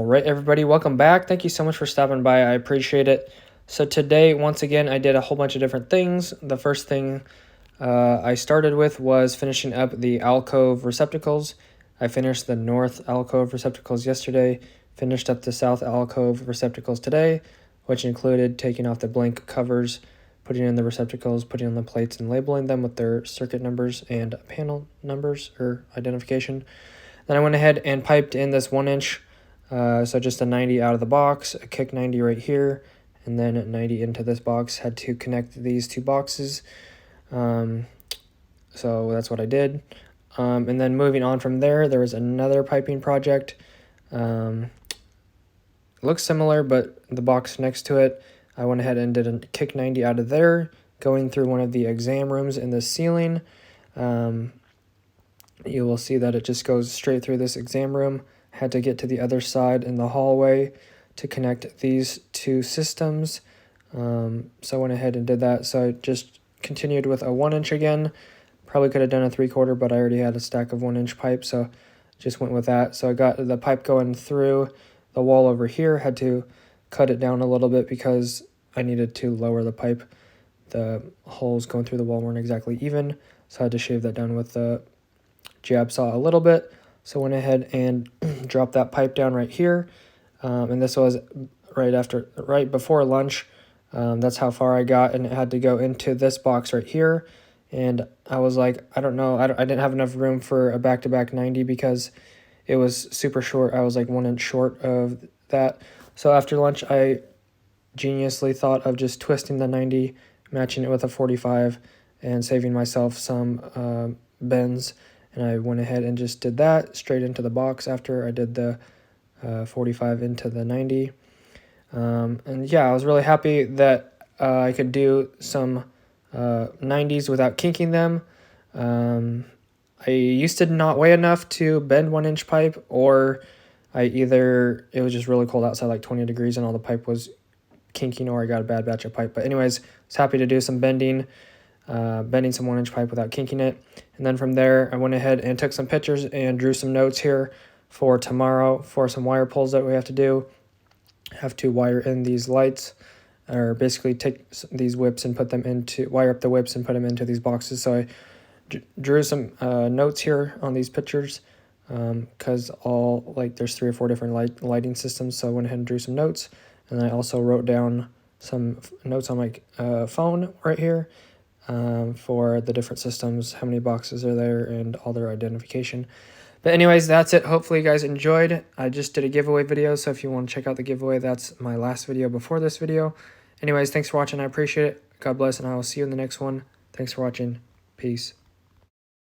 Alright, everybody, welcome back. Thank you so much for stopping by. I appreciate it. So today, once again, I did a whole bunch of different things. The first thing I started with was finishing up the alcove receptacles. I finished the north alcove receptacles yesterday, finished up the south alcove receptacles today, which included taking off the blank covers, putting in the receptacles, putting on the plates, and labeling them with their circuit numbers and panel numbers or identification. Then I went ahead and piped in this 1-inch, so just a 90 out of the box, a kick 90 right here, and then a 90 into this box. Had to connect these two boxes, so that's what I did. And then moving on from there, there was another piping project. Looks similar, but the box next to it, I went ahead and did a kick 90 out of there, going through one of the exam rooms in the ceiling. You will see that it just goes straight through this exam room. Had to get to the other side in the hallway to connect these two systems. So I went ahead and did that. So I just continued with a 1-inch again. Probably could have done a 3/4, but I already had a stack of 1-inch pipe, so just went with that. So I got the pipe going through the wall over here. Had to cut it down a little bit because I needed to lower the pipe. The holes going through the wall weren't exactly even, so I had to shave that down with the jab saw a little bit. So I went ahead and dropped that pipe down right here, and this was right before lunch. That's how far I got, and it had to go into this box right here. And I was like, I don't know, I didn't have enough room for a back-to-back 90 because it was super short. I was like 1 inch short of that. So after lunch, I geniusly thought of just twisting the 90, matching it with a 45, and saving myself some bends. And I went ahead and just did that straight into the box after I did the 45 into the 90. And yeah, I was really happy that I could do some 90s without kinking them. I used to not weigh enough to bend 1-inch pipe, or it was just really cold outside, like 20 degrees, and all the pipe was kinking, or I got a bad batch of pipe. But anyways, I was happy to do some bending some 1-inch pipe without kinking it. And then from there, I went ahead and took some pictures and drew some notes here for tomorrow for some wire pulls that we have to do. Have to wire in these lights, or basically take these whips and wire up the whips and put them into these boxes. So I drew some notes here on these pictures because there's 3 or 4 different lighting systems. So I went ahead and drew some notes, and I also wrote down some notes on my phone right here for the different systems, how many boxes are there, and all their identification. But anyways, that's it. Hopefully you guys enjoyed. I just did a giveaway video, so if you want to check out the giveaway, that's my last video before this video. Anyways, thanks for watching. I appreciate it. God bless, and I will see you in the next one. Thanks for watching. Peace.